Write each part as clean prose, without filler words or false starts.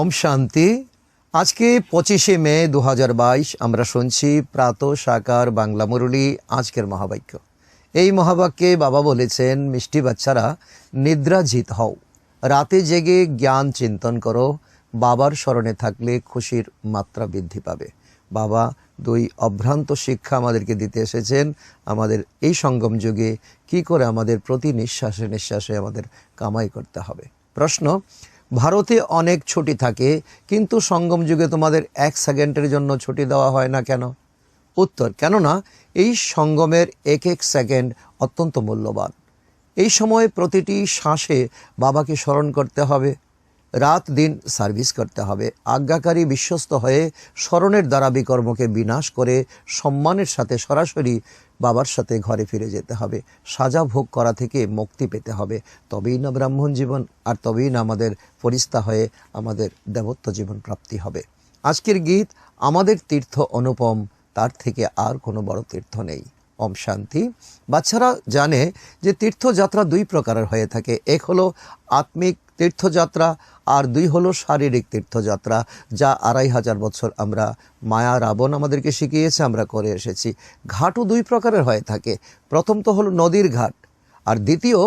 ওম শান্তি। আজকে 25শে মে 2022 আমরা শুনছি প্রাত সাকার বাংলা মুরলী আজকের মহাবাক্য। এই মহাবাক্যে বাবা বলেছেন, মিষ্টি বাচ্চারা নিদ্রাজিত হও, রাতে জেগে জ্ঞান চিন্তন করো, বাবার স্মরণে থাকলে খুশির মাত্রা বৃদ্ধি পাবে। বাবা দুই অভ্রান্ত শিক্ষা আমাদেরকে দিতে এসেছেন। আমাদের এই সঙ্গম যুগে কি করে আমাদের প্রতি নিঃশ্বাসে নিঃশ্বাসে আমাদের কামাই করতে হবে। প্রশ্ন, ভারতে অনেক ছুটি থাকে, কিন্তু সঙ্গম যুগে তোমাদের 1 সেকেন্ডের জন্য ছুটি দেওয়া হয় না কেন? উত্তর, কেননা এই সঙ্গমের এক এক সেকেন্ড অত্যন্ত মূল্যবান। এই সময় প্রতিটি শ্বাসে বাবাকে স্মরণ করতে হবে, রাত দিন সার্ভিস করতে হবে। আজ্ঞাকারী বিশ্বস্ত হয়ে স্মরণের দ্বারা বিকর্মকে বিনাশ করে সম্মানের সাথে সরাসরি বাবার সাথে ঘরে ফিরে যেতে হবে। সাজা ভোগ করা থেকে মুক্তি পেতে হবে, তবেই না ব্রাহ্মণ জীবন, আর তবেই না আমাদের ফরিস্তা হয়ে আমাদের দেবত্ব জীবন প্রাপ্তি হবে। আজকের গীত, আমাদের তীর্থ অনুপম, তার থেকে আর কোনো বড় তীর্থ নেই। ওম শান্তি। বাচ্চারা জানে যে তীর্থযাত্রা 2 প্রকারের হয়ে থাকে। এক হলো আত্মিক তীর্থযাত্রা, আর 2 হলো শারীরিক তীর্থযাত্রা, যা 2500 বছর আমরা মায়া রাবণ আমাদেরকে শিখিয়েছে, আমরা করে এসেছি। ঘাটও 2 প্রকারের হয়ে থাকে। প্রথম তো হলো নদীর ঘাট, আর দ্বিতীয়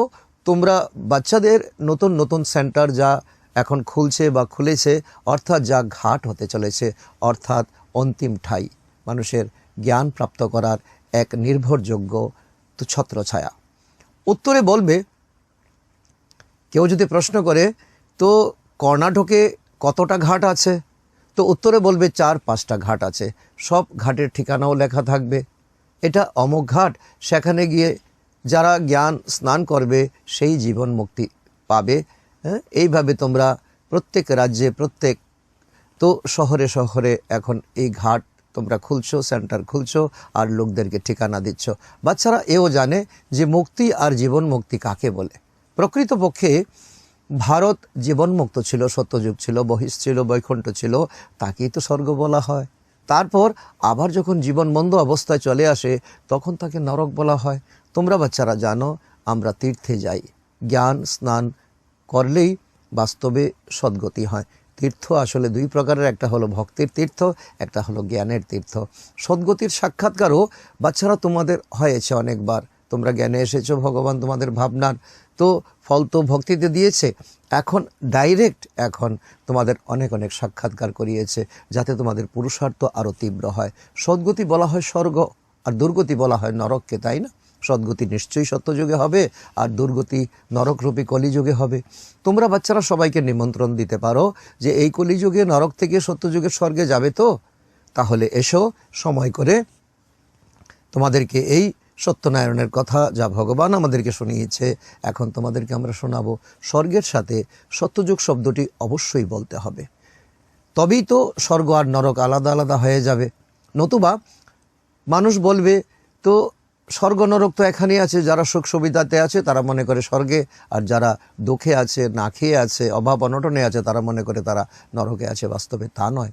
তোমরা বাচ্চাদের নতুন নতুন সেন্টার যা এখন খুলছে বা খুলেছে, অর্থাৎ যা ঘাট হতে চলেছে, অর্থাৎ অন্তিম ঠাই, মানুষের জ্ঞান প্রাপ্ত করার এক নির্ভরযোগ্য ছত্রছায়া। উত্তরে বলবে, কেউ যদি প্রশ্ন করে তো কর্ণাটকে কতটা ঘাট আছে, তো উত্তরে বলবে 4-5টা ঘাট আছে। সব ঘাটের ঠিকানাও লেখা থাকবে, এটা অমুক ঘাট, সেখানে গিয়ে যারা জ্ঞান স্নান করবে সেই জীবন মুক্তি পাবে। এইভাবে তোমরা প্রত্যেক রাজ্যে, প্রত্যেক তো শহরে শহরে এখন এই ঘাট তোমরা খুলছো, সেন্টার খুলছো, আর লোকদেরকে ঠিকানা দিচ্ছ। বাচ্চারা এও জানে যে মুক্তি আর জীবন মুক্তি কাকে বলে। প্রকৃতপক্ষে ভারত জীবনমুক্ত ছিল, সত্যযুগ ছিল, বহিষ ছিল, বৈকুণ্ঠ ছিল, তাকেই তো স্বর্গ বলা হয়। তারপর আবার যখন জীবন মন্দ অবস্থায় চলে আসে, তখন তাকে নরক বলা হয়। তোমরা বাচ্চারা জানো, আমরা তীর্থে যাই, জ্ঞান স্নান করলেই বাস্তবে সদ্গতি হয়। তীর্থ আসলে 2 প্রকারের, একটা হলো ভক্তির তীর্থ, একটা হলো জ্ঞানের তীর্থ। সদ্গতির সাক্ষাৎকারও বাচ্চারা তোমাদের হয়েছে অনেকবার, তোমরা জ্ঞানে এসেছো, ভগবান তোমাদের ভাবনার তো ফল তো ভক্তিতে দিয়েছে। এখন ডাইরেক্ট এখন তোমাদের অনেক অনেক সাক্ষাৎকার করিয়েছে, যাতে তোমাদের পুরুষার্থ আরও তীব্র হয়। সদ্গতি বলা হয় স্বর্গ, আর দুর্গতি বলা হয় নরককে, তাই না? সদ্গতি নিশ্চয়ই সত্যযুগে হবে, আর দুর্গতি নরকরূপী কলিযুগে হবে। তোমরা বাচ্চারা সবাইকে নিমন্ত্রণ দিতে পারো যে এই কলিযুগে নরক থেকে সত্যযুগের স্বর্গে যাবে, তো তাহলে এসো সময় করে। তোমাদেরকে এই সত্যনারায়ণের কথা যা ভগবান আমাদেরকে শুনিয়েছে, এখন তোমাদেরকে আমরা শোনাবো। স্বর্গের সাথে সত্যযুগ শব্দটি অবশ্যই বলতে হবে, তবেই তো স্বর্গ আর নরক আলাদা আলাদা হয়ে যাবে। নতুবা মানুষ বলবে, তো স্বর্গ নরক তো এখানেই আছে, যারা সুখ সুবিধাতে আছে তারা মনে করে স্বর্গে, আর যারা দুঃখে আছে, না খেয়ে আছে, অভাব অনটনে আছে, তারা মনে করে তারা নরকে আছে। বাস্তবে তা নয়,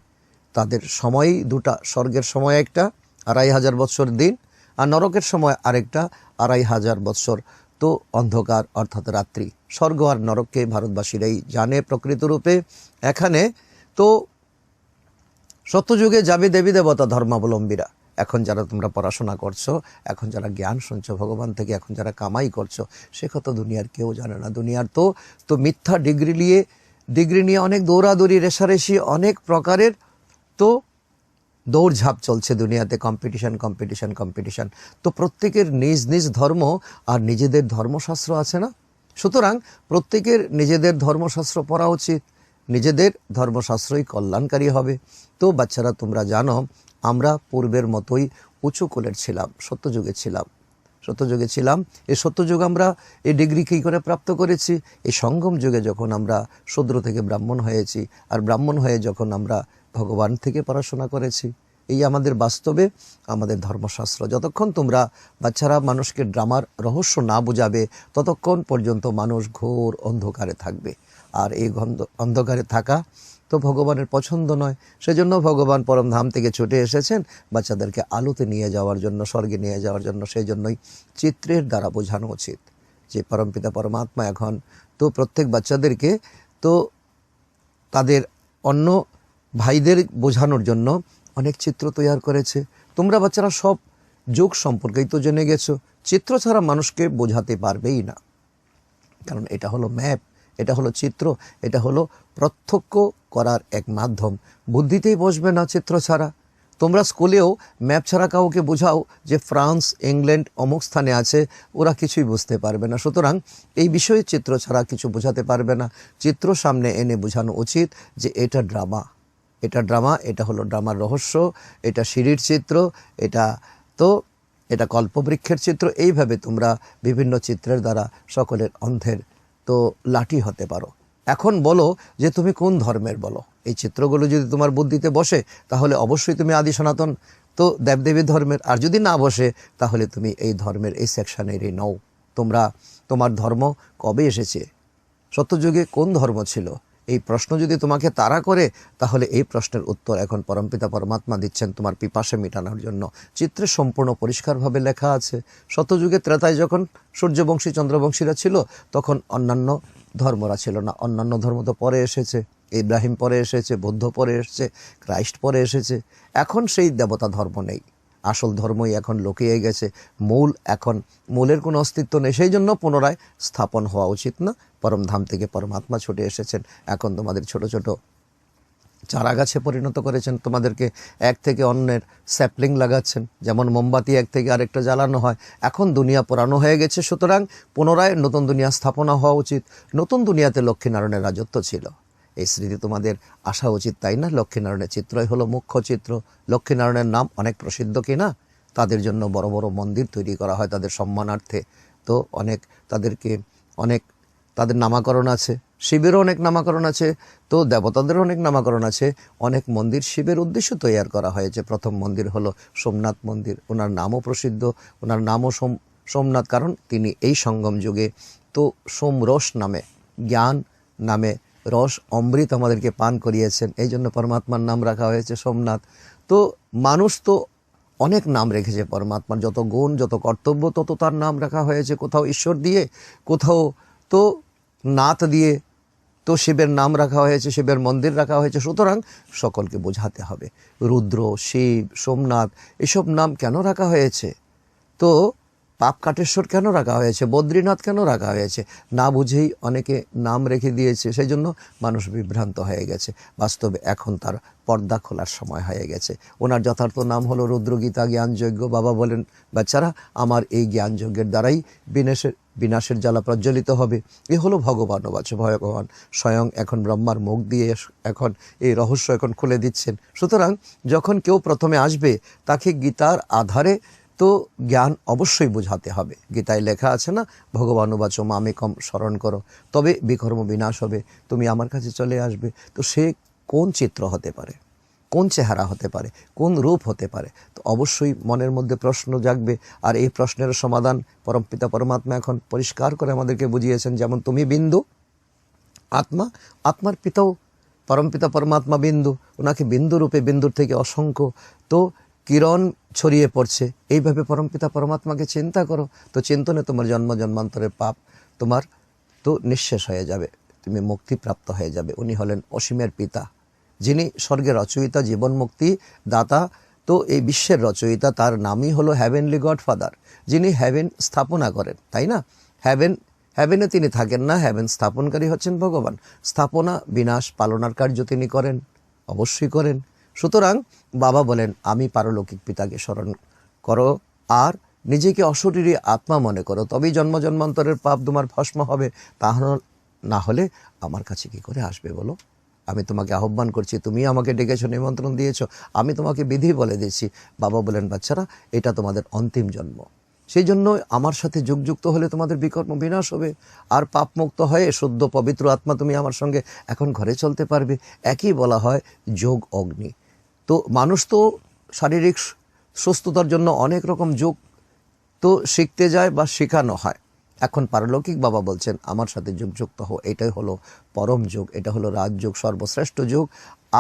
তাদের সময়ই 2টা। স্বর্গের সময় একটা 2500 বৎসর দিন, আর নরকের সময় আরেকটা 2500 বৎসর তো অন্ধকার, অর্থাৎ রাত্রি। স্বর্গ আর নরককে ভারতবাসীরাই জানে প্রকৃত রূপে। এখানে তো সত্যযুগে যাবে দেবী দেবতা ধর্মাবলম্বীরা। এখন যারা তোমরা পড়াশোনা করছো, এখন যারা জ্ঞান শুনছো ভগবান থেকে, এখন যারা কামাই করছো, সে কথা দুনিয়ার কেউ জানে না। দুনিয়ার তো মিথ্যা ডিগ্রি নিয়ে অনেক দৌড়াদৌড়ি, রেশারেশি, অনেক প্রকারের তো দৌড়ঝাঁপ চলছে দুনিয়াতে, কম্পিটিশন। তো প্রত্যেকের নিজ নিজ ধর্ম আর নিজেদের ধর্মশাস্ত্র আছে না? সুতরাং প্রত্যেকের নিজেদের ধর্মশাস্ত্র পড়া উচিত, নিজেদের ধর্মশাস্ত্রই কল্যাণকারী হবে। তো বাচ্চারা তোমরা জানো, আমরা পূর্বের মতোই উঁচু কুলের ছিলাম, সত্যযুগে ছিলাম। এই সত্যযুগ আমরা এই ডিগ্রি কী করে প্রাপ্ত করেছি? এই সঙ্গম যুগে যখন আমরা শূদ্র থেকে ব্রাহ্মণ হয়েছি, আর ব্রাহ্মণ হয়ে যখন আমরা ভগবান থেকে পড়াশোনা করেছি। এই আমাদের বাস্তবে আমাদের ধর্মশাস্ত্র। যতক্ষণ তোমরা বাচ্চারা মানুষকে ড্রামার রহস্য না বোঝাবে, ততক্ষণ পর্যন্ত মানুষ ঘোর অন্ধকারে থাকবে। আর এই অন্ধকারে থাকা তো ভগবানের পছন্দ নয়। সেজন্য ভগবান পরমধাম থেকে ছুটে এসেছেন বাচ্চাদেরকে আলোতে নিয়ে যাওয়ার জন্য, স্বর্গে নিয়ে যাওয়ার জন্য। সেই জন্যই চিত্রের দ্বারা বোঝানো উচিত যে পরমপিতা পরমাত্মা এখন তো প্রত্যেক বাচ্চাদেরকে তো তাদের অন্য ভাইদের বোঝানোর জন্য অনেক চিত্র তৈরি করেছে। তোমরা বাচ্চারা সব যোগ সম্পর্কেই তো জেনে গেছো, চিত্র ছাড়া মানুষকে বোঝাতে পারবেই না, কারণ এটা হলো ম্যাপ, এটা হলো চিত্র, এটা হলো প্রত্যক্ষ করার এক মাধ্যম। বুদ্ধিতেই বসবে না চিত্র ছাড়া। তোমরা স্কুলেও ম্যাপ ছাড়া কাউকে বোঝাও যে ফ্রান্স, ইংল্যান্ড অমুক স্থানে আছে, ওরা কিছুই বুঝতে পারবে না। সুতরাং এই বিষয়ে চিত্র ছাড়া কিছু বোঝাতে পারবে না। চিত্র সামনে এনে বোঝানো উচিত যে এটা ড্রামা, এটা ড্রামা, এটা হলো ড্রামার রহস্য, এটা সিঁড়ির চিত্র, এটা কল্পবৃক্ষের চিত্র। এইভাবে তোমরা বিভিন্ন চিত্রের দ্বারা সকলের অন্ধের তো লাঠি হতে পারো। এখন বলো যে তুমি কোন ধর্মের বলো। এই চিত্রগুলো যদি তোমার বুদ্ধিতে বসে তাহলে অবশ্যই তুমি আদি সনাতন তো দেবদেবী ধর্মের, আর যদি না বসে তাহলে তুমি এই ধর্মের এই সেকশনেরই নও। তোমার ধর্ম কবে এসেছে, সত্যযুগে কোন ধর্ম ছিল, এই প্রশ্ন যদি তোমাকে তাড়া করে তাহলে এই প্রশ্নের উত্তর এখন পরমপিতা পরমাত্মা দিচ্ছেন তোমার পিপাসা মেটানোর জন্য। চিত্রে সম্পূর্ণ পরিষ্কারভাবে লেখা আছে। সত্যযুগে ত্রেতায় যখন সূর্যবংশী চন্দ্রবংশীরা ছিল তখন অন্যান্য ধর্মরা ছিল না। অন্যান্য ধর্ম তো পরে এসেছে, ইব্রাহিম পরে এসেছে, বুদ্ধ পরে এসেছে, ক্রাইস্ট পরে এসেছে। এখন সেই দেবতা ধর্ম নেই, আসল ধর্মই এখন লুকিয়ে গেছে। মূলের কোনো অস্তিত্ব নেই। সেই জন্য পুনরায় স্থাপন হওয়া উচিত না। পরমধাম থেকে পরমাত্মা ছুটে এসেছেন, এখন তোমাদের ছোট ছোট চারা গাছে পরিণত করেছেন। তোমাদেরকে এক থেকে অন্যের স্যাপলিং লাগাচ্ছেন, যেমন মোমবাতি এক থেকে আরেকটা জ্বালানো হয়। এখন দুনিয়া পুরানো হয়ে গেছে, সুতরাং পুনরায় নতুন দুনিয়া স্থাপনা হওয়া উচিত। নতুন দুনিয়াতে লক্ষ্মীনারায়ণের রাজত্ব ছিল, এই স্মৃতি তোমাদের আসা উচিত, তাই না? লক্ষ্মীনারায়ণের চিত্রই হলো মুখ্য চিত্র। লক্ষ্মীনারায়ণের নাম অনেক প্রসিদ্ধ কিনা, তাদের জন্য বড় বড় মন্দির তৈরি করা হয় তাদের সম্মানার্থে। তো তাদের নামাকরণ আছে, শিবেরও অনেক নামাকরণ আছে, তো দেবতাদেরও অনেক নামাকরণ আছে। অনেক মন্দির শিবের উদ্দেশ্য তৈরি করা হয়েছে। প্রথম মন্দির হলো সোমনাথ মন্দির, ওনার নামও প্রসিদ্ধ, ওনার নামও সোমনাথ, কারণ তিনি এই সঙ্গম যুগে তো সোমরস নামে, জ্ঞান নামে রস অমৃত আমাদেরকে পান করিয়েছেন, এই জন্য পরমাত্মার নাম রাখা হয়েছে সোমনাথ। তো মানুষ তো অনেক নাম রেখেছে পরমাত্মার, যত গুণ যত কর্তব্য তত তার নাম রাখা হয়েছে, কোথাও ঈশ্বর দিয়ে, কোথাও তো নাথ দিয়ে, তো শিবের নাম রাখা হয়েছে, শিবের মন্দির রাখা হয়েছে। সুতরাং সকলকে বোঝাতে হবে রুদ্র, শিব, সোমনাথ এসব নাম কেন রাখা হয়েছে, তো পাপকাটেশ্বর কেন রাখা হয়েছে, বদ্রীনাথ কেন রাখা হয়েছে, না বুঝেই অনেকে নাম রেখে দিয়েছে। সেই জন্য মানুষ বিভ্রান্ত হয়ে গেছে। বাস্তবে এখন তার পর্দা খোলার সময় হয়ে গেছে। ওনার যথার্থ নাম হলো রুদ্রগীতা জ্ঞানযজ্ঞ। বাবা বলেন, বাচ্চারা আমার এই জ্ঞানযজ্ঞের দ্বারাই বিনাশের জ্বালা প্রজ্বলিত হবে। এ হলো ভগবান ভগবান স্বয়ং এখন ব্রহ্মার মুখ দিয়ে এখন এই রহস্য এখন খুলে দিচ্ছেন। সুতরাং যখন কেউ প্রথমে আসবে তাকে গীতার আধারে তো জ্ঞান অবশ্যই বোঝাতে হবে। গীতায় লেখা আছে না, ভগবানুবাচ মামেকম স্মরণ করো তবে বিকর্ম বিনাশ হবে, তুমি আমার কাছে চলে আসবে। তো সে কোন চিত্র হতে পারে, কোন চেহারা হতে পারে, কোন রূপ হতে পারে, তো অবশ্যই মনের মধ্যে প্রশ্ন জাগবে। আর এই প্রশ্নের সমাধান পরমপিতা পরমাত্মা এখন পরিষ্কার করে আমাদেরকে বুঝিয়েছেন। যেমন তুমি বিন্দু, আত্মার পিতাও পরমপিতা পরমাত্মা বিন্দু, ওনাকে বিন্দু রূপে, বিন্দুর থেকে অসংখ্য তো কিরণ ছড়িয়ে পড়ছে। এইভাবে পরমপিতা পরমাত্মাকে চিন্তা করো, তো চিন্তনে তোমার জন্ম জন্মান্তরের পাপ তোমার তো নিঃশেষ হয়ে যাবে, তুমি মুক্তিপ্রাপ্ত হয়ে যাবে। উনি হলেন অসীমের পিতা, যিনি স্বর্গের রচয়িতা, জীবন মুক্তি দাতা, তো এই বিশ্বের রচয়িতা। তার নামই হলো হ্যাভেনলি গডফাদার, যিনি হ্যাভেন স্থাপনা করেন, তাই না? হ্যাভেনে তিনি থাকেন না, হ্যাভেন স্থাপনকারী হচ্ছেন ভগবান। স্থাপনা বিনাশ পালনার কার্য তিনি করেন, অবশ্যই করেন। সুতরাং বাবা বলেন, আমি পারলৌকিক পিতাকে স্মরণ করো আর নিজেকে অশরীরী আত্মা মনে করো, তবেই জন্ম জন্মান্তরের পাপ তোমার ভস্ম হবে। না হলে আমার কাছে কি করে আসবে বলো? আমি তোমাকে আহ্বান করছি, তুমি আমাকে ডেকেছো, নিমন্ত্রণ দিয়েছো, আমি তোমাকে বিধি বলে দিচ্ছি। বাবা বলেন, বাচ্চারা এটা তোমাদের অন্তিম জন্ম, সেই জন্য আমার সাথে যুক্ত হলে তোমাদের বিকর্ম বিনাশ হবে, আর পাপ মুক্ত হয়ে শুদ্ধ পবিত্র আত্মা তুমি আমার সঙ্গে এখন ঘরে চলতে পারবে। একই বলা হয় যোগ অগ্নি। তো মানুষ তো শারীরিক সুস্থতার জন্য অনেক রকম যোগ তো শিখতে যায় বা শেখানো হয়। এখন পারলৌকিক বাবা বলছেন, আমার সাথে যুক্ত হও, এটাই হলো পরম যোগ, এটা হলো রাজযোগ, সর্বশ্রেষ্ঠ যোগ।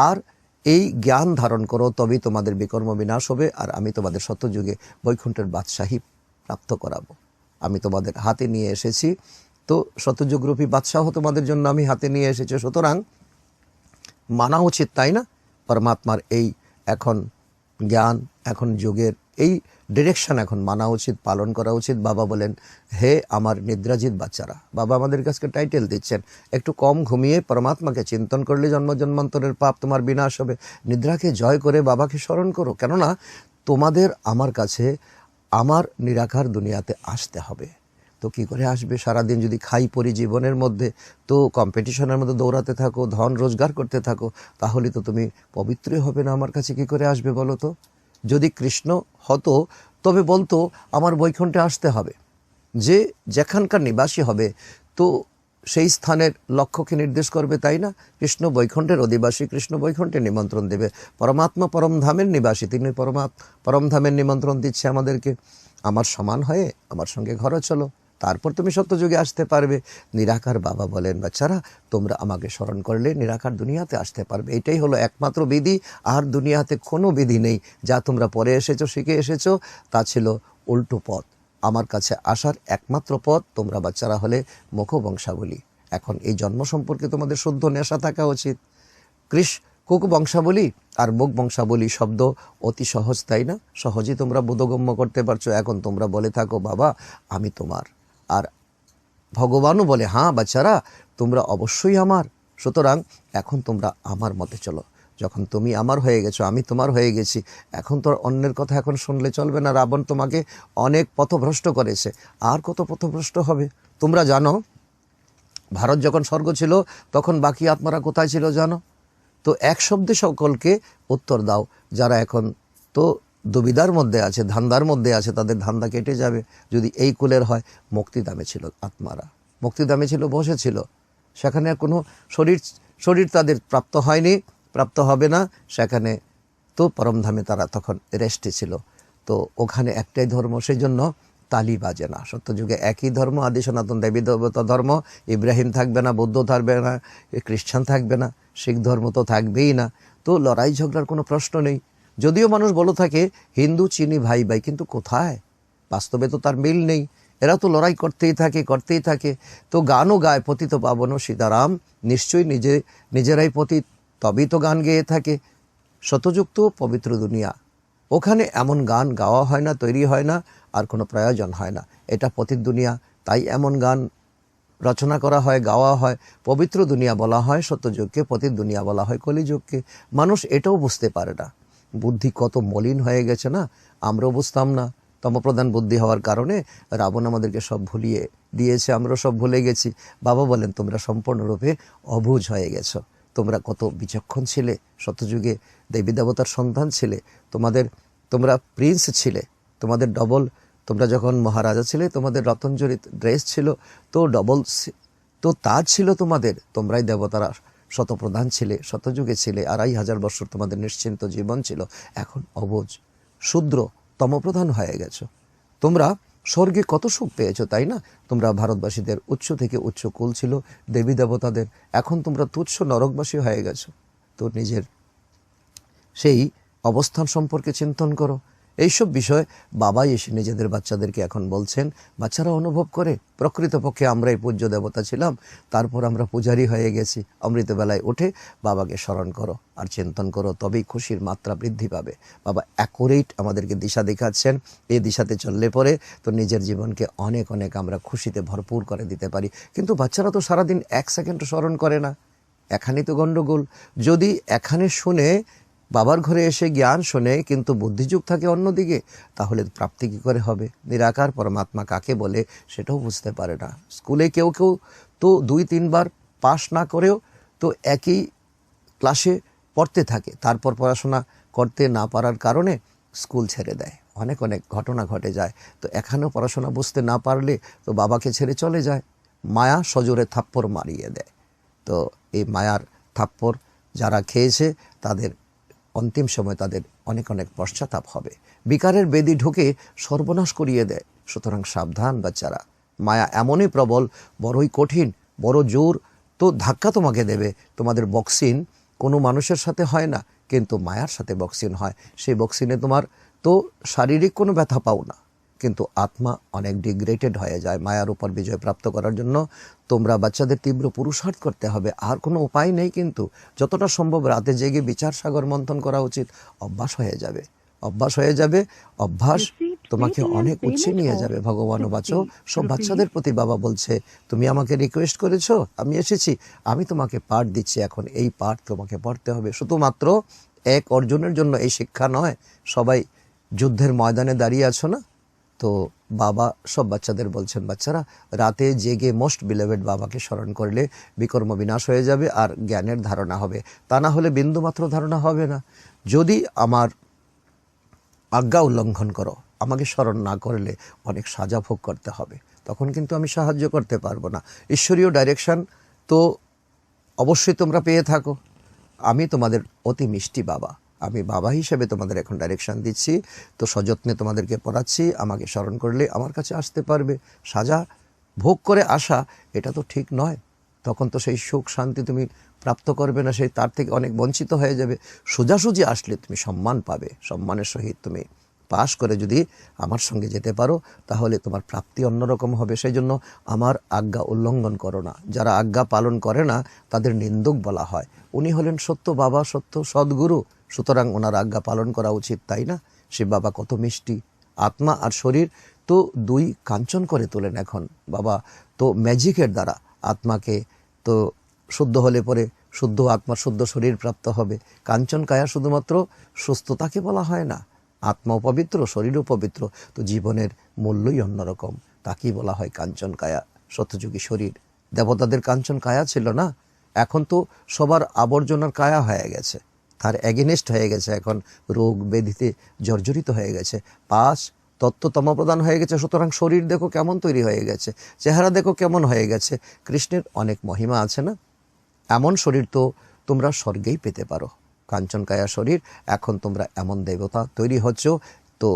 আর এই জ্ঞান ধারণ করো, তবেই তোমাদের বিকর্ম বিনাশ হবে, আর আমি তোমাদের সত্যযুগে বৈকুণ্ঠের বাদশাহী প্রাপ্ত করাবো। আমি তোমাদের হাতে নিয়ে এসেছি, তো শতযুগরূপী বাদশাহ তোমাদের জন্য আমি হাতে নিয়ে এসেছি। সুতরাং মানা উচিত, তাই না? পরমাত্মার এই এখন জ্ঞান, এখন যুগের এই ডিরেকশন এখন মানা উচিত, পালন করা উচিত। বাবা বলেন, হে আমার নিদ্রাজিত বাচ্চারা, বাবা আমাদের কাছে টাইটেল দিচ্ছেন, একটু কম ঘুমিয়ে পরমাত্মাকে চিন্তন করলে জন্ম জন্মান্তরের পাপ তোমার বিনাশ হবে। নিদ্রাকে জয় করে বাবাকে স্মরণ করো, কেননা তোমাদের আমার কাছে আমার নিরাকার দুনিয়াতে আসতে হবে। তো কী করে আসবে? সারাদিন যদি খাই পরি জীবনের মধ্যে, তো কম্পিটিশনের মধ্যে দৌড়াতে থাকো, ধন রোজগার করতে থাকো, তাহলে তো তুমি পবিত্রই হবে না। আমার কাছে কী করে আসবে বলো তো? যদি কৃষ্ণ হতো তবে বলতো আমার বৈকুণ্ঠে আসতে হবে। যে যেখানকার নিবাসী হবে তো সেই স্থানের লক্ষ্যকে নির্দেশ করবে, তাই না? কৃষ্ণ বৈকুণ্ঠের অধিবাসী, কৃষ্ণ বৈকুণ্ঠে নিমন্ত্রণ দেবে। পরমাত্মা পরমধামের নিবাসী, তিনি পরমধামের নিমন্ত্রণ দিচ্ছে আমাদেরকে, আমার সমান হয়ে আমার সঙ্গে ঘরে চলো, তারপর তুমি সত্যযুগে আসতে পারবে। নিরাকার বাবা বলেন, বাচ্চারা তোমরা আমাকে স্মরণ করলে নিরাকার দুনিয়াতে আসতে পারবে। এটাই হলো একমাত্র বিধি, আর দুনিয়াতে কোনো বিধি নেই। যা তোমরা পরে এসেছো, শিখে এসেছো, তা ছিল উল্টো পথ। আমার কাছে আসার একমাত্র পথ তোমরা বাচ্চারা হলে মুখ বংশাবলী। এখন এই জন্ম সম্পর্কে তোমাদের শুদ্ধ নেশা থাকা উচিত। কুক বংশাবলী আর মুখ বংশাবলী শব্দ অতি সহজ, তাই না? সহজেই তোমরা বোধগম্য করতে পারছো। এখন তোমরা বলে থাকো, বাবা আমি তোমার, আর ভগবানও বলে, হ্যাঁ বাচ্চারা তোমরা অবশ্যই আমার। সুতরাং এখন তোমরা আমার মতে চলো। যখন তুমি আমার হয়ে গেছো, আমি তোমার হয়ে গেছি, এখন তো অন্যের কথা এখন শুনলে চলবে না। রাবণ তোমাকে অনেক পথভ্রষ্ট করেছে, আর কত পথভ্রষ্ট হবে? তোমরা জানো ভারত যখন স্বর্গ ছিল তখন বাকি আত্মারা কোথায় ছিল জানো? তো এক শব্দে সকলকে উত্তর দাও। যারা এখন তো দুবিধার মধ্যে আছে, ধান্দার মধ্যে আছে, তাদের ধান্দা কেটে যাবে যদি এই কুলের হয়। মুক্তিধামে ছিল আত্মারা, মুক্তিধামে ছিল, বসেছিল। সেখানে কোনো শরীর তাদের প্রাপ্ত হয়নি, প্রাপ্ত হবে না। সেখানে তো পরমধামে তারা তখন রেস্টে ছিল। তো ওখানে একটাই ধর্ম, সেই জন্য তালি বাজে না। সত্যযুগে একই ধর্ম, আদি সনাতন দেবী দেবতা ধর্ম। ইব্রাহিম থাকবে না, বৌদ্ধ থাকবে না, খ্রিস্টান থাকবে না, শিখ ধর্ম তো থাকবেই না। তো লড়াই ঝগড়ার কোনো প্রশ্ন নেই। যদিও মানুষ বলে থাকে হিন্দু চিনি ভাই ভাই, কিন্তু কোথায়? বাস্তবে তো তার মিল নেই। এরা তো লড়াই করতেই থাকে। তো গানও গায়, পতিত পাবন সীতারাম, নিশ্চয়ই নিজেরাই পতিত, তবেই তো গান গেয়ে থাকে। শতযুক্ত পবিত্র দুনিয়া, ওখানে এমন গান গাওয়া হয় না, তৈরি হয় না, আর কোনো প্রয়োজন হয় না। এটা পতিত দুনিয়া, তাই এমন গান রচনা করা হয়, গাওয়া হয়। পবিত্র দুনিয়া বলা হয় সত্যযুগকে, পতিত দুনিয়া বলা হয় কলিযুগকে। মানুষ এটাও বুঝতে পারে না। বুদ্ধি কত মলিন হয়ে গেছে না, আমরাও বুঝতাম না। তমপ্রধান বুদ্ধি হওয়ার কারণে রাবণ আমাদেরকে সব ভুলিয়ে দিয়েছে, আমরাও সব ভুলে গেছি। বাবা বলেন, তোমরা সম্পূর্ণরূপে অবুঝ হয়ে গেছো। তোমরা কত বিচক্ষণ ছিলে, সত্যযুগে দেবী দেবতার সন্তান ছিলে, তোমরা প্রিন্স ছিলে, তোমাদের ডবল, তোমরা যখন মহারাজা ছিলে তোমাদের রতনজড়িত ড্রেস ছিল, তো ডবল তো তাজ ছিল তোমাদের। তোমরাই দেবতারা শতপ্রধান ছিলে, শতযুগে ছিলে, 2500 বছর তোমাদের নিশ্চিন্ত জীবন ছিল। এখন অবুঝ, শূদ্র, তমপ্রধান হয়ে গেছো। তোমরা স্বর্গে কত সুখ পেয়েছো, তাই না? তোমরা ভারতবাসীদের উচ্চ থেকে উচ্চ কুল ছিল দেবী দেবতাদের, এখন তোমরা তুচ্ছ নরকবাসী হয়ে গেছো। তো নিজের সেই অবস্থান সম্পর্কে চিন্তন করো। এইসব বিষয় বাবাই এসে নিজেদের বাচ্চাদেরকে এখন বলছেন। বাচ্চারা অনুভব করে প্রকৃতপক্ষে আমরাই পূজ্য দেবতা ছিলাম, তারপর আমরা পূজারী হয়ে গেছি। অমৃতবেলায় উঠে বাবাকে স্মরণ করো আর চিন্তন করো, তবেই খুশির মাত্রা বৃদ্ধি পাবে। বাবা অ্যাকুরেট আমাদেরকে দিশা দেখাচ্ছেন। এই দিশাতে চললে পরে তো নিজের জীবনকে অনেক অনেক আমরা খুশিতে ভরপুর করে দিতে পারি। কিন্তু বাচ্চারা তো সারাদিন 1 সেকেন্ড স্মরণ করে না। এখানেই তো গণ্ডগোল। যদি এখানে শুনে, বাবার ঘরে এসে জ্ঞান শোনে, কিন্তু বুদ্ধিযুগ থাকে অন্যদিকে, তাহলে প্রাপ্তি কী করে হবে? নিরাকার পরমাত্মা কাকে বলে সেটাও বুঝতে পারে না। স্কুলে কেউ তো 2-3 বার পাশ না করেও তো একই ক্লাসে পড়তে থাকে, তারপর পড়াশোনা করতে না পারার কারণে স্কুল ছেড়ে দেয়। অনেক ঘটনা ঘটে যায়। তো এখানেও পড়াশোনা বুঝতে না পারলে তো বাবাকে ছেড়ে চলে যায়। মায়া সজোরে থাপ্পড় মারিয়ে দেয়। তো এই মায়ার থাপ্পড় যারা খেয়েছে তাদের অন্তিম সময় তাদের অনেক পশ্চাতাপ হবে। বিকারের বেদি ঢুকে সর্বনাশ করিয়ে দেয়। সুতরাং সাবধান বাচ্চারা, মায়া এমনই প্রবল, বড়ই কঠিন, বড় জোর। তো ধাক্কা তোমাকে দেবে। তোমাদের বক্সিং কোনো মানুষের সাথে হয় না, কিন্তু মায়ার সাথে বক্সিং হয়। সেই বক্সিংয়ে তোমার তো শারীরিক কোনো ব্যথা পাও না, কিন্তু আত্মা অনেক ডিগ্রেডেড হয়ে যায়। মায়ার উপর বিজয় প্রাপ্ত করার জন্য তোমরা বাচ্চাদের তীব্র পুরুষার্থ করতে হবে, আর কোনো উপায় নেই। কিন্তু যতটা সম্ভব রাতে জেগে বিচার সাগর মন্থন করা উচিত। অভ্যাস হয়ে যাবে, অভ্যাস হয়ে যাবে। অভ্যাস তোমাকে অনেক উচ্চে নিয়ে যাবে। ভগবানও বাঁচো। সব বাচ্চাদের প্রতি বাবা বলছে, তুমি আমাকে রিকোয়েস্ট করেছো, আমি এসেছি, আমি তোমাকে পাঠ দিচ্ছি, এখন এই পাঠ তোমাকে পড়তে হবে। শুধুমাত্র এক অর্জনের জন্য এই শিক্ষা নয়। সবাই যুদ্ধের ময়দানে দাঁড়িয়ে আছো না, তো বাবা সব বাচ্চাদের বলছেন, বাচ্চারা রাতে জেগে মোস্ট বিলেভেড বাবাকে স্মরণ করলে বিকর্ম বিনাশ হয়ে যাবে আর জ্ঞানের ধারণা হবে। তা না হলে বিন্দুমাত্র ধারণা হবে না। যদি আমার আজ্ঞা উল্লঙ্ঘন করো, আমাকে স্মরণ না করলে অনেক সাজা ভোগ করতে হবে, তখন কিন্তু আমি সাহায্য করতে পারবো না। ঈশ্বরীয় ডাইরেকশন তো অবশ্যই তোমরা পেয়ে থাকো। আমি তোমাদের অতি মিষ্টি বাবা, আমি বাবা হিসেবে তোমাদের এখন ডাইরেকশন দিচ্ছি। তো সযত্নে তোমাদেরকে পড়াচ্ছি, আমাকে স্মরণ করলে আমার কাছে আসতে পারবে। সাজা ভোগ করে আসা এটা তো ঠিক নয়, তখন তো সেই সুখ শান্তি তুমি প্রাপ্ত করবে না, সেই তার থেকে অনেক বঞ্চিত হয়ে যাবে। সোজাসুজি আসলে তুমি সম্মান পাবে, সম্মানের সহিত তুমি পাশ করে যদি আমার সঙ্গে যেতে পারো তাহলে তোমার প্রাপ্তি অন্যরকম হবে। সেই জন্য আমার আজ্ঞা উল্লঙ্ঘন করো না। যারা আজ্ঞা পালন করে না তাদের নিন্দুক বলা হয়। উনি হলেন সত্য বাবা, সত্য সদ্গুরু, সুতরাং ওনার আজ্ঞা পালন করা উচিত, তাই না? সে বাবা কত মিষ্টি। আত্মা আর শরীর তো দুই কাঞ্চন করে তোলেন এখন বাবা। তো ম্যাজিকের দ্বারা আত্মাকে তো শুদ্ধ হলে পরে শুদ্ধ আত্মার শুদ্ধ শরীর প্রাপ্ত হবে। কাঞ্চন কায়া শুধুমাত্র সুস্থতাকে বলা হয় না, আত্মাও পবিত্র, শরীরও পবিত্র। তো জীবনের মূল্যই অন্যরকম, তাকেই বলা হয় কাঞ্চন কায়া। সত্যযুগী শরীর, দেবতাদের কাঞ্চন কায়া ছিল না, এখন তো সবার আবর্জনার কায়া হয়ে গেছে, তার এগেনেস্ট হয়ে গেছে। এখন রোগ ব্যাধিতে জর্জরিত হয়ে গেছে, পাশ তত্ত্ব তমপ্রদান হয়ে গেছে। সুতরাং শরীর দেখো কেমন তৈরি হয়ে গেছে, চেহারা দেখো কেমন হয়ে গেছে। কৃষ্ণের অনেক মহিমা আছে না, এমন শরীর তো তোমরা স্বর্গেই পেতে পারো। কাঞ্চনকায়া শরীর, এখন তোমরা এমন দেবতা তৈরি হচ্ছ। তো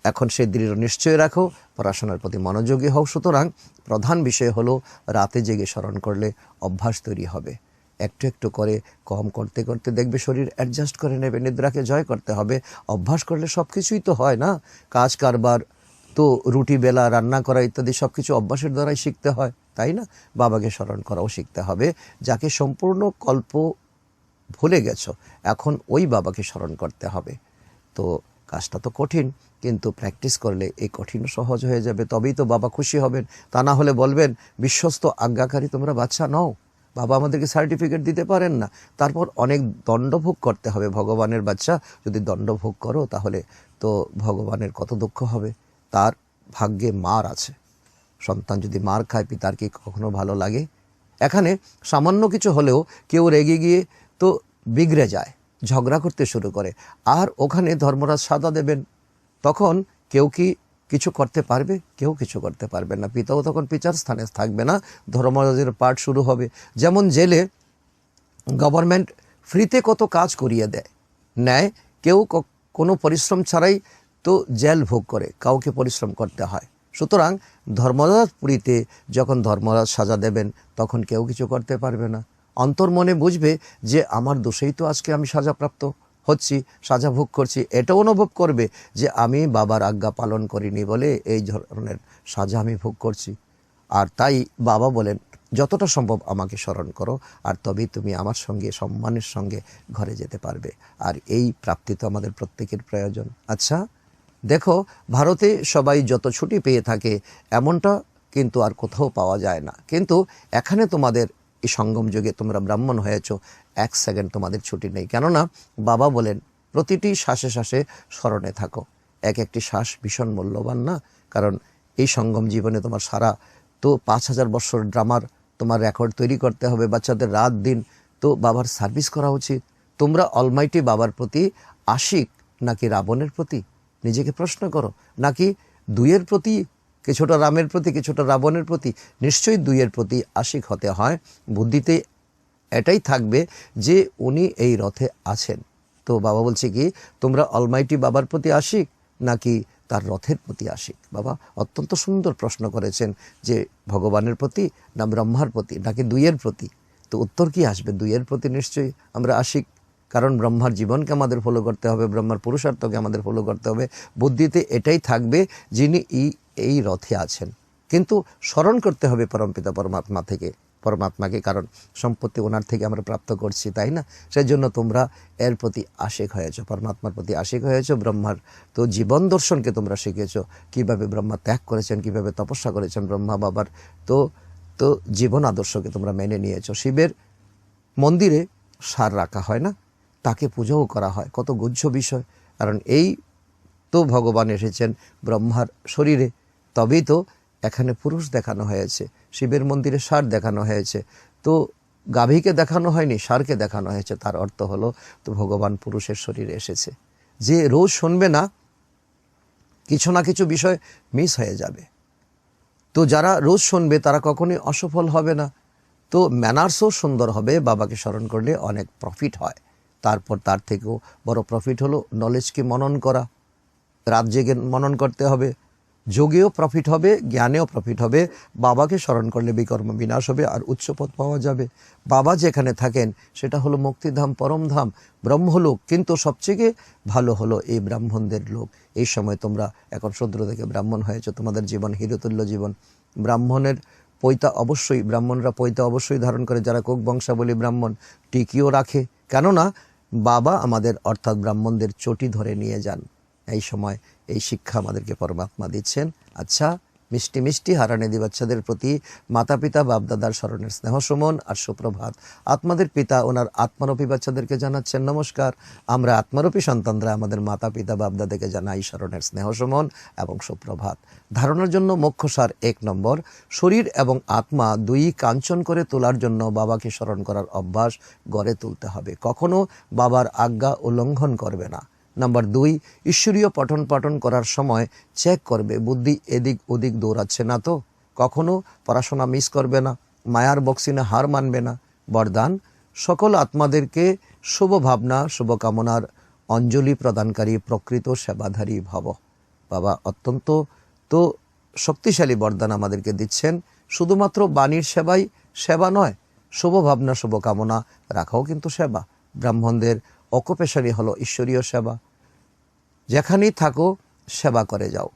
এখন সে দৃঢ় নিশ্চয় রাখো, পড়াশোনার প্রতি মনোযোগী হও। সুতরাং প্রধান বিষয় হলো রাতে জেগে স্মরণ করলে অভ্যাস তৈরি হবে। একটু একটু করে কম করতে করতে দেখবে শরীর অ্যাডজাস্ট করে নেবে। নিদ্রাকে জয় করতে হবে। অভ্যাস করলে সব কিছুই তো হয় না, কাজ কারবার তো রুটি বেলা, রান্না করা ইত্যাদি সব কিছু অভ্যাসের দ্বারাই শিখতে হয়, তাই না? বাবাকে স্মরণ করাও শিখতে হবে। যাকে সম্পূর্ণ কল্প ভুলে গেছো, এখন ওই বাবাকে স্মরণ করতে হবে। তো কাজটা তো কঠিন, কিন্তু প্র্যাকটিস করলে এই কঠিন সহজ হয়ে যাবে। তবেই তো বাবা খুশি হবেন। তা না হলে বলবেন, বিশ্বস্ত আজ্ঞাকারী তোমরা বাচ্চা নও, বাবা আমাদেরকে সার্টিফিকেট দিতে পারেন না। তারপর অনেক দণ্ডভোগ করতে হবে। ভগবানের বাচ্চা যদি দণ্ডভোগ করো তাহলে তো ভগবানের কত দুঃখ হবে। তার ভাগ্যে মার আছে। সন্তান যদি মার খায়, পিতার কি কখনো ভালো লাগে? এখানে সামান্য কিছু হলেও কেউ রেগে গিয়ে তো বিগড়ে যায়, ঝগড়া করতে শুরু করে, আর ওখানে ধর্মরাজ সাজা দেবেন, তখন কেউ কি কিছু করতে পারবে? কেউ কিছু করতে পারবে না। পিতাও তখন পিতার স্থানে থাকবে না, ধর্মরাজের পাঠ শুরু হবে। যেমন জেলে গভর্নমেন্ট ফ্রিতে কত কাজ করিয়ে দেয়, নেয়, কেউ কোনো পরিশ্রম ছাড়াই তো জেল ভোগ করে, কাউকে পরিশ্রম করতে হয়। সুতরাং ধর্মরাজ পুরীতে যখন ধর্মরাজ সাজা দেবেন তখন কেউ কিছু করতে পারবে না। অন্তর্মনে বুঝবে যে আমার দোষেই তো আজকে আমি সাজাপ্রাপ্ত হচ্ছি, সাজা ভোগ করছি। এটাও অনুভব করবে যে আমি বাবার আজ্ঞা পালন করিনি বলে এই ধরনের সাজা আমি ভোগ করছি। আর তাই বাবা বলেন, যতটা সম্ভব আমাকে স্মরণ করো, আর তবেই তুমি আমার সঙ্গে সম্মানের সঙ্গে ঘরে যেতে পারবে। আর এই প্রাপ্তি তো আমাদের প্রত্যেকের প্রয়োজন। আচ্ছা দেখো, ভারতে সবাই যত ছুটি পেয়ে থাকে এমনটা কিন্তু আর কোথাও পাওয়া যায় না। কিন্তু এখানে তোমাদের এই সঙ্গম যুগে তোমরা ব্রাহ্মণ হয়েছ, 1 সেকেন্ড তোমাদের ছুটি নেই। কেননা বাবা বলেন, প্রতিটি শ্বাসে শ্বাসে স্মরণে থাকো। এক একটি শ্বাস ভীষণ মূল্যবান না? কারণ এই সঙ্গম জীবনে তোমার সারা তো 5000 বছর ড্রামার তোমার রেকর্ড তৈরি করতে হবে। বাচ্চাদের রাত দিন তো বাবার সার্ভিস করা উচিত। তোমরা অলমাইটি বাবার প্রতি আশিক নাকি রাবণের প্রতি? নিজেকে প্রশ্ন করো। নাকি দুইয়ের প্রতি, কিছুটা রামের প্রতি, কিছুটা রাবণের প্রতি? নিশ্চয়ই দুইয়ের প্রতি আশিক হতে হয়। বুদ্ধিতে এটাই থাকবে যে উনি এই রথে আছেন। তো বাবা বলছে কি, তোমরা অলমাইটি বাবার প্রতি আশিক নাকি তার রথের প্রতি আশিক? বাবা অত্যন্ত সুন্দর প্রশ্ন করেছেন যে ভগবানের প্রতি না ব্রহ্মার প্রতি নাকি দুইয়ের প্রতি? তো উত্তর কি আসবে? দুইয়ের প্রতি নিশ্চয়ই আমরা আশিক, কারণ ব্রহ্মার জীবনকে আমাদের ফলো করতে হবে, ব্রহ্মার পুরুষার্থকে আমাদের ফলো করতে হবে। বুদ্ধিতে এটাই থাকবে যিনি এই রথে আছেন, কিন্তু স্মরণ করতে হবে পরমপিতা পরমাত্মাকে, কারণ সম্পত্তি ওনার থেকে আমরা প্রাপ্ত করছি, তাই না? সেই জন্য তোমরা এর প্রতি আশিক হয়েছ, পরমাত্মার প্রতি আশিক হয়েছ। ব্রহ্মার তো জীবন দর্শনকে তোমরা শিখেছ, কিভাবে ব্রহ্মা ত্যাগ করেছেন, কিভাবে তপস্যা করেছেন ব্রহ্মা বাবার, তো জীবন আদর্শকে তোমরা মেনে নিয়েছ। শিবের মন্দিরে সার রাখা হয় না, তাকে পুজোও করা হয়, কত গুহ্য বিষয়। কারণ এই তো ভগবান এসেছেন ব্রহ্মার শরীরে, তবেই তো এখানে পুরুষ দেখানো হয়েছে, শিবের মন্দিরে ষাঁড় দেখানো হয়েছে। তো গাভীকে দেখানো হয়নি, ষাঁড়কে দেখানো হয়েছে। তার অর্থ হলো তো ভগবান পুরুষের শরীরে এসেছে। যে রোজ শুনবে না, কিছু না কিছু বিষয় মিস হয়ে যাবে। তো যারা রোজ শুনবে তারা কখনোই অসফল হবে না। তো ম্যানার্সও সুন্দর হবে, বাবাকে স্মরণ করলে অনেক প্রফিট হয়। তারপর তার থেকেও বড় প্রফিট হলো নলেজকে মনন করা, রাত জেগে মনন করতে হবে। যোগেও প্রফিট হবে, জ্ঞানেও প্রফিট হবে। বাবাকে স্মরণ করলে বিকর্ম বিনাশ হবে আর উচ্চপদ পাওয়া যাবে। বাবা যেখানে থাকেন সেটা হলো মুক্তিধাম, পরমধাম, ব্রহ্মলোক। কিন্তু সবচেয়ে ভালো হলো এই ব্রাহ্মণদের লোক। এই সময় তোমরা এখন শূদ্র থেকে ব্রাহ্মণ হয়েছ, তোমাদের জীবন হিরতুল্য জীবন। ব্রাহ্মণরা পৈতা অবশ্যই ধারণ করে, যারা কোক বংশাবলী ব্রাহ্মণ টিকিও রাখে। কেননা বাবা আমাদের অর্থাৎ ব্রাহ্মণদের চটি ধরে নিয়ে যান। এই সময় এই শিক্ষা আমাদেরকে পরমাত্মা দিচ্ছেন। আচ্ছা, মিষ্টি মিষ্টি হারানেদি বাচ্চাদের প্রতি মাতা পিতা বাপদাদার স্মরণের স্নেহ সুমন আর সুপ্রভাত। আত্মাদের পিতা ওনার আত্মারূপী বাচ্চাদেরকে জানাচ্ছেন নমস্কার। আমরা আত্মারূপী সন্তানরা আমাদের মাতা পিতা বাপদাদাকে জানাই স্মরণের স্নেহ সুমন এবং সুপ্রভাত। ধারণার জন্য মোক্ষসার 1 নম্বর, শরীর এবং আত্মা দুই কাঞ্চন করে তোলার জন্য বাবাকে স্মরণ করার অভ্যাস গড়ে তুলতে হবে। কখনো বাবার আজ্ঞা উল্লঙ্ঘন করবে না। নাম্বার 2, ঈশ্বরীয় পঠন পাঠন করার সময় চেক করবে বুদ্ধি এদিক ওদিক দৌড়াচ্ছে না তো। কখনো পড়াশোনা মিস করবে না, মায়ার বক্সিনে হার মানবে না। বরদান, সকল আত্মাদেরকে শুভ ভাবনা শুভকামনার অঞ্জলি প্রদানকারী প্রকৃত সেবাধারী ভব। বাবা অত্যন্ত তো শক্তিশালী বরদান আমাদেরকে দিচ্ছেন। শুধুমাত্র বাণীর সেবাই সেবা নয়, শুভ ভাবনা শুভকামনা রাখাও কিন্তু সেবা। ব্রাহ্মণদের অকুপেশনই হলো ঈশ্বরীয় সেবা। যেখানেই থাকো সেবা করে যাও,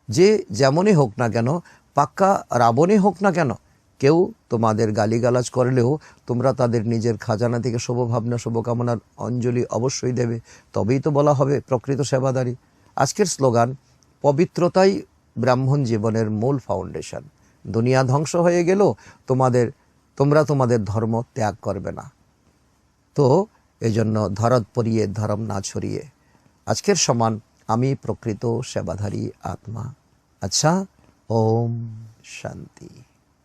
যে যেমনই হোক না কেন, পাক্কা রাবণই হোক না কেন, কেউ তোমাদের গালিগালাজ করলেও তোমরা তাদের নিজের খাজানা থেকে শুভ ভাবনা শুভকামনার অঞ্জলি অবশ্যই দেবে, তবেই তো বলা হবে প্রকৃত সেবাদারী। আজকের স্লোগান, পবিত্রতাই ব্রাহ্মণ জীবনের মূল ফাউন্ডেশন। দুনিয়া ধ্বংস হয়ে গেলেও তোমরা তোমাদের ধর্ম ত্যাগ করবে না। তো এজন্য ধরত পরিয়ে ধর্ম না ছড়িয়ে আজকের সমান আমি প্রকৃত সেবাধারী আত্মা। আচ্ছা, ওম শান্তি।